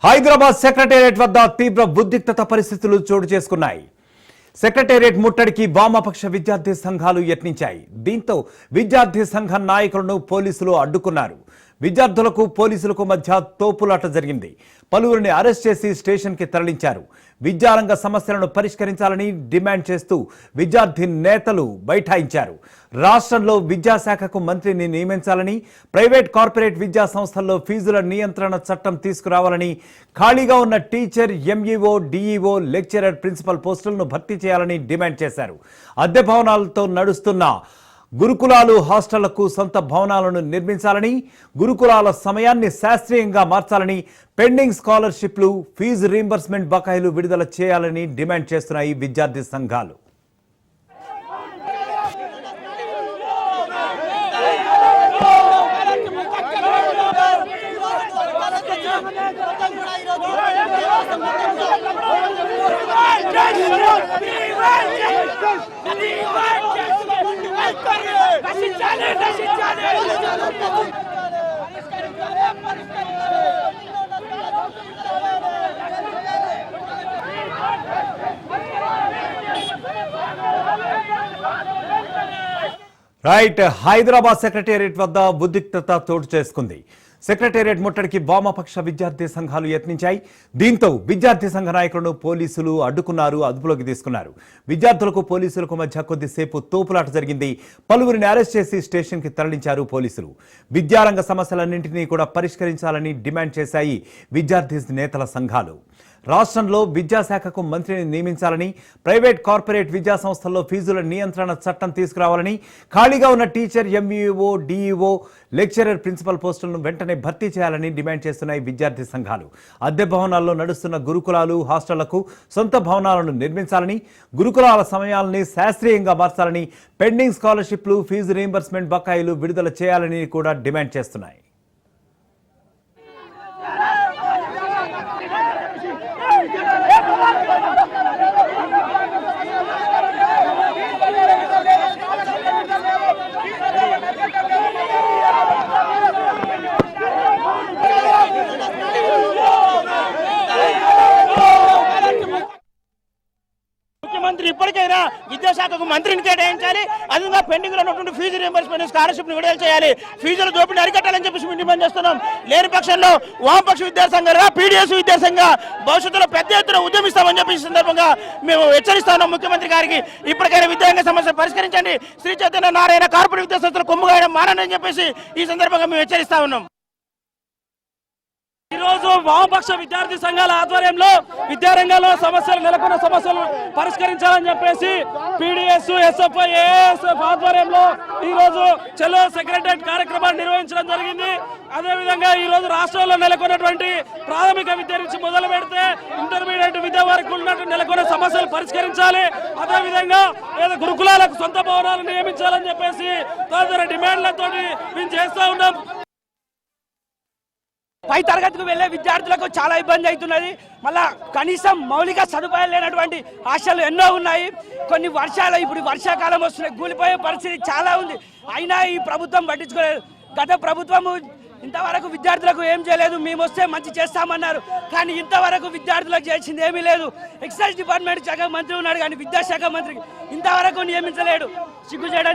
Hyderabad secretariat వద్ద తీవ్ర ఉద్రిక్తత పరిస్థితులు చోటు చేసుకున్నాయి. సెక్రటేరియట్ ముట్టడికి వామపక్ష విద్యార్థి సంఘాలు యత్నించాయి. దీంతో విద్యార్థి సంఘ నాయకులను పోలీసులు అడ్డుకున్నారు. విద్యార్థులకు పోలీసులకు మధ్య తోపులాట జరిగింది. పలువురిని అరెస్ట్ చేసి స్టేషన్ కి తరలించారు. విద్యారంగ సమస్యలను పరిష్కరించాలని డిమాండ్ చేస్తూ విద్యార్థి నేతలు బైఠాయించారు. రాష్ట్రంలో విద్యాశాఖకు మంత్రిని నియమించాలని, ప్రైవేట్ కార్పొరేట్ విద్యా సంస్థల్లో ఫీజుల నియంత్రణ చట్టం తీసుకురావాలని, ఖాళీగా ఉన్న teacher, MEO, DEO, lecturer, principal పోస్టులను భర్తీ చేయాలని డిమాండ్ చేశారు. అద్దె భవనాలతో నడుస్తున్న గురుకులాలు హాస్టళ్లకు సొంత భవనాలను నిర్మించాలని, గురుకులాల సమయాన్ని శాస్త్రీయంగా మార్చాలని, పెండింగ్ స్కాలర్షిప్లు, ఫీజు రీంబర్స్మెంట్ బకాయిలు విడుదల చేయాలని డిమాండ్ చేస్తున్నాయి విద్యార్థి సంఘాలు. రైట్, హైదరాబాద్ సెక్రటేరియట్ వద్ద ఉద్రిక్తత చోటు చేసుకుంది. సెక్రటేరియట్ ముట్టడికి వామపక్ష విద్యార్థి సంఘాలు యత్నించాయి. దీంతో విద్యార్థి సంఘ నాయకులను పోలీసులు అడ్డుకున్నారు, అదుపులోకి తీసుకున్నారు. విద్యార్థులకు పోలీసులకు మధ్య కొద్దిసేపు తోపులాట జరిగింది. పలువురిని అరెస్ట్ చేసి స్టేషన్ కి తరలించారు పోలీసులు. విద్యారంగ సమస్యలన్నింటినీ కూడా పరిష్కరించాలని డిమాండ్ చేశాయి విద్యార్థి నేతల సంఘాలు. రాష్ట్రంలో విద్యాశాఖకు మంత్రిని నియమించాలని, ప్రైవేట్ కార్పొరేట్ విద్యా సంస్థల్లో ఫీజుల నియంత్రణ చట్టం తీసుకురావాలని, ఖాళీగా ఉన్న teacher, MEO, DEO, lecturer, principal పోస్టులను వెంటనే భర్తీ చేయాలని డిమాండ్ చేస్తున్నాయి విద్యార్థి సంఘాలు. అద్దె భవనాల్లో నడుస్తున్న గురుకులాలు హాస్టళ్లకు సొంత భవనాలను నిర్మించాలని, గురుకులాల సమయాలని శాస్త్రీయంగా మార్చాలని, పెండింగ్ స్కాలర్షిప్లు, ఫీజు రీంబర్స్మెంట్ బకాయిలు విడుదల చేయాలని కూడా డిమాండ్ చేస్తున్నాయి. ముఖ్యమంత్రి ఇప్పటికైనా విద్యాశాఖకు మంత్రిని కేటాయించాలి. అదేవిధంగా పెండింగ్ లో ఉన్నటువంటి ఫీజు రీంబర్స్మెంట్, స్కాలర్షిప్ ని విడుదల చేయాలి. ఫీజుల దోపిడీ అరికట్టాలని చెప్పేసి మేము డిమాండ్ చేస్తున్నాం. లేని పక్షంలో వామపక్ష విద్యాసంఘాలుగా, పీడీఎస్ విద్యాసంఘ భవిష్యత్తులో పెద్ద ఎత్తున ఉద్యమిస్తామని చెప్పి ఈ సందర్భంగా మేము హెచ్చరిస్తున్నాం ముఖ్యమంత్రి గారికి. ఇప్పటికైనా విద్యారంగ సమస్యలు పరిష్కరించండి. శ్రీ చైతన్య నారాయణ కార్పొరేట్ విద్యా సంస్థలు కొమ్ముగాయడం మానని చెప్పేసి ఈ సందర్భంగా మేము హెచ్చరిస్తా ఉన్నాం. ఈరోజు వామపక్ష విద్యార్థి సంఘాల ఆధ్వర్యంలో విద్యారంగంలో సమస్యలు నెలకొన్న సమస్యలు పరిష్కరించాలని చెప్పేసి పీడీఎస్, ఎస్ఎఫ్ఐ, ఏఎస్ఎఫ్ ఆధ్వర్యంలో ఈరోజు చలో సెక్రటరియట్ కార్యక్రమాన్ని నిర్వహించడం జరిగింది. అదేవిధంగా ఈరోజు రాష్ట్రంలో నెలకొన్నటువంటి ప్రాథమిక విద్య నుంచి మొదలు పెడితే ఇంటర్మీడియట్ విద్య వరకు ఉన్నట్టు నెలకొన్న సమస్యలు పరిష్కరించాలి. అదేవిధంగా గురుకులాలకు సొంత భవనాలు నియమించాలని చెప్పేసి తదితర డిమాండ్లతో మేము చేస్తూ ఉన్నాం. పై తరగతికి వెళ్లే విద్యార్థులకు చాలా ఇబ్బంది అవుతున్నది. మళ్ళా కనీసం మౌలిక సదుపాయాలు లేనటువంటి హాస్టళ్లు ఎన్నో ఉన్నాయి. కొన్ని వర్షాలు, ఇప్పుడు వర్షాకాలం వస్తున్నాయి, కూలిపోయే పరిస్థితి చాలా ఉంది. అయినా ఈ ప్రభుత్వం పట్టించుకోలేదు. గత ప్రభుత్వము ఇంతవరకు విద్యార్థులకు ఏం చేయలేదు. మేము వస్తే మంచి చేస్తామన్నారు, కానీ ఇంతవరకు విద్యార్థులకు చేసింది ఏమీ లేదు. ఎక్సైజ్ డిపార్ట్మెంట్ శాఖ మంత్రి ఉన్నాడు, కానీ విద్యాశాఖ మంత్రికి ఇంతవరకు నియమించలేడు. సిగ్గు చేయడానికి